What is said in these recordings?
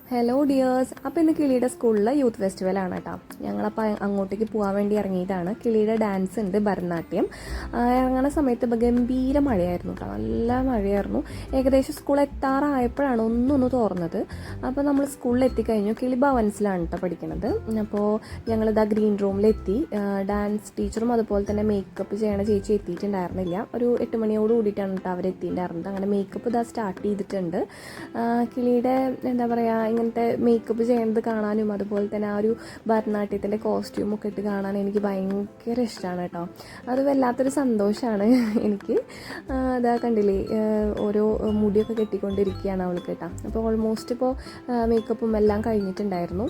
Hello dears. അപ്പോൾ ഇന്ന് കിളിയുടെ സ്കൂളിൽ യൂത്ത് ഫെസ്റ്റിവലാണ് കേട്ടോ. ഞങ്ങളപ്പോൾ അങ്ങോട്ടേക്ക് പോകാൻ വേണ്ടി ഇറങ്ങിയതാണ്. കിളിയുടെ ഡാൻസ് ഉണ്ട്, ഭരതനാട്യം. ഇറങ്ങുന്ന സമയത്ത് ഗംഭീര മഴയായിരുന്നു കേട്ടോ, നല്ല മഴയായിരുന്നു. ഏകദേശം സ്കൂൾ എത്താറായപ്പോഴാണ് ഒന്നൊന്ന് തോർന്നത്. അപ്പോൾ നമ്മൾ സ്കൂളിൽ എത്തിക്കഴിഞ്ഞു. കിളി ഭവൻസിലാണ് കേട്ടോ പഠിക്കുന്നത്. അപ്പോൾ ഞങ്ങളിതാ ഗ്രീൻ റൂമിലെത്തി. ഡാൻസ് ടീച്ചറും അതുപോലെ തന്നെ മേക്കപ്പ് ചെയ്യണ ചേച്ചി എത്തിയിട്ടുണ്ടായിരുന്നില്ല. ഒരു 8 മണിയോട് കൂടിയിട്ടാണ് കേട്ടോ അവരെത്തിയിട്ടുണ്ടായിരുന്നത്. അങ്ങനെ മേക്കപ്പ് ഇതാ സ്റ്റാർട്ട് ചെയ്തിട്ടുണ്ട്. കിളിയുടെ എന്താ പറയുക, ഇങ്ങനത്തെ മേക്കപ്പ് ചെയ്യുന്നത് കാണാനും അതുപോലെ തന്നെ ആ ഒരു ഭരതനാട്യത്തിൻ്റെ കോസ്റ്റ്യൂമൊക്കെ ഇട്ട് കാണാൻ എനിക്ക് ഭയങ്കര ഇഷ്ടമാണ് കേട്ടോ. അത് വല്ലാത്തൊരു സന്തോഷമാണ് എനിക്ക്. അതാ കണ്ടില്ലേ, ഓരോ മുടിയൊക്കെ കെട്ടിക്കൊണ്ടിരിക്കുകയാണ് അവൾക്ക് കേട്ടോ. അപ്പോൾ ഓൾമോസ്റ്റ് ഇപ്പോൾ മേക്കപ്പും എല്ലാം കഴിഞ്ഞിട്ടുണ്ടായിരുന്നു.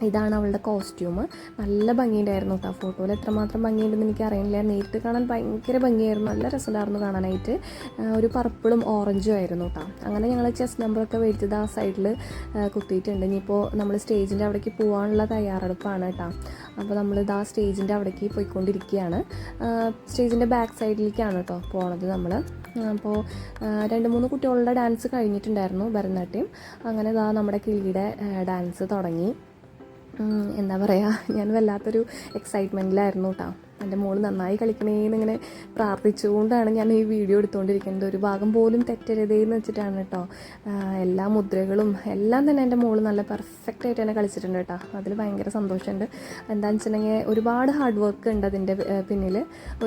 ഇതാണ് അവളുടെ കോസ്റ്റ്യൂം. നല്ല ഭംഗിയുണ്ടായിരുന്നു കേട്ടോ. ഫോട്ടോയിൽ എത്രമാത്രം ഭംഗിയുണ്ടെന്ന് എനിക്ക് അറിയില്ല. നേരിട്ട് കാണാൻ ഭയങ്കര ഭംഗിയായിരുന്നു, നല്ല രസമുണ്ടായിരുന്നു കാണാനായിട്ട്. ഒരു പർപ്പിളും ഓറഞ്ചും ആയിരുന്നു കേട്ടോ. അങ്ങനെ ഞങ്ങൾ ചെസ്റ്റ് നമ്പറൊക്കെ മേടിച്ചത് ആ സൈഡിൽ കുത്തിയിട്ടുണ്ട്. ഇനിയിപ്പോൾ നമ്മൾ സ്റ്റേജിൻ്റെ അവിടേക്ക് പോകാനുള്ള തയ്യാറെടുപ്പാണ് കേട്ടോ. അപ്പോൾ നമ്മളിത് ആ സ്റ്റേജിൻ്റെ അവിടേക്ക് പോയിക്കൊണ്ടിരിക്കുകയാണ്. സ്റ്റേജിൻ്റെ ബാക്ക് സൈഡിലേക്കാണ് കേട്ടോ പോണത് നമ്മൾ. അപ്പോൾ 2-3 കുട്ടികളുടെ ഡാൻസ് കഴിഞ്ഞിട്ടുണ്ടായിരുന്നു, ഭരതനാട്യം. അങ്ങനെ ഇതാ നമ്മുടെ കിളിയുടെ ഡാൻസ് തുടങ്ങി. എന്താ പറയുക, ഞാൻ വല്ലാത്തൊരു എക്സൈറ്റ്മെൻറ്റിലായിരുന്നു കേട്ടോ. എൻ്റെ മോള് നന്നായി കളിക്കണേന്ന് ഇങ്ങനെ പ്രാർത്ഥിച്ചുകൊണ്ടാണ് ഞാൻ ഈ വീഡിയോ എടുത്തുകൊണ്ടിരിക്കുന്നത്. ഒരു ഭാഗം പോലും തെറ്റരുതേന്ന് വെച്ചിട്ടാണ് കേട്ടോ. എല്ലാ മുദ്രകളും എല്ലാം തന്നെ എൻ്റെ മോള് നല്ല പെർഫെക്റ്റ് ആയിട്ട് തന്നെ കളിച്ചിട്ടുണ്ട് കേട്ടോ. അതിൽ ഭയങ്കര സന്തോഷമുണ്ട്. എന്താണെന്ന് വെച്ചിട്ടുണ്ടെങ്കിൽ ഒരുപാട് ഹാർഡ് വർക്ക് ഉണ്ട് അതിൻ്റെ പിന്നിൽ.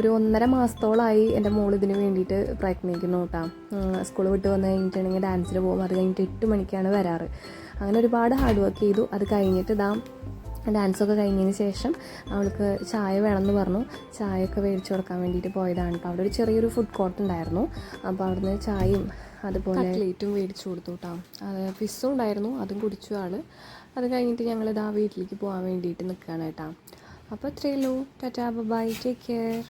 ഒരു 1.5 മാസത്തോളമായി എൻ്റെ മോൾ ഇതിന് വേണ്ടിയിട്ട് പ്രയത്നിക്കുന്നു കേട്ടോ. സ്കൂൾ വിട്ട് വന്ന് കഴിഞ്ഞിട്ടുണ്ടെങ്കിൽ ഡാൻസിന് പോകും. അത് കഴിഞ്ഞിട്ട് 8 മണിക്കാണ് വരാറ്. അങ്ങനെ ഒരുപാട് ഹാർഡ് വർക്ക് ചെയ്തു. അത് കഴിഞ്ഞിട്ട് ഡാൻസൊക്കെ കഴിഞ്ഞതിന് ശേഷം അവൾക്ക് ചായ വേണമെന്ന് പറഞ്ഞു. ചായയൊക്കെ മേടിച്ച് കൊടുക്കാൻ വേണ്ടിയിട്ട് പോയതാണ് കേട്ടോ. അവിടെ ഒരു ചെറിയൊരു ഫുഡ് കോർട്ട് ഉണ്ടായിരുന്നു. അപ്പോൾ അവിടുന്ന് ചായയും അതുപോലെ പ്ലേറ്റും മേടിച്ചു കൊടുത്തു കേട്ടോ. അത് ഫിസ്സും ഉണ്ടായിരുന്നു, അതും കുടിച്ചു ആൾ. അത് കഴിഞ്ഞിട്ട് ഞങ്ങളിതാ വീട്ടിലേക്ക് പോകാൻ വേണ്ടിയിട്ട് നിൽക്കുകയാണ് കേട്ടോ. അപ്പോൾ ഇത്രയേ ഉള്ളൂ. Tata, bye, take care.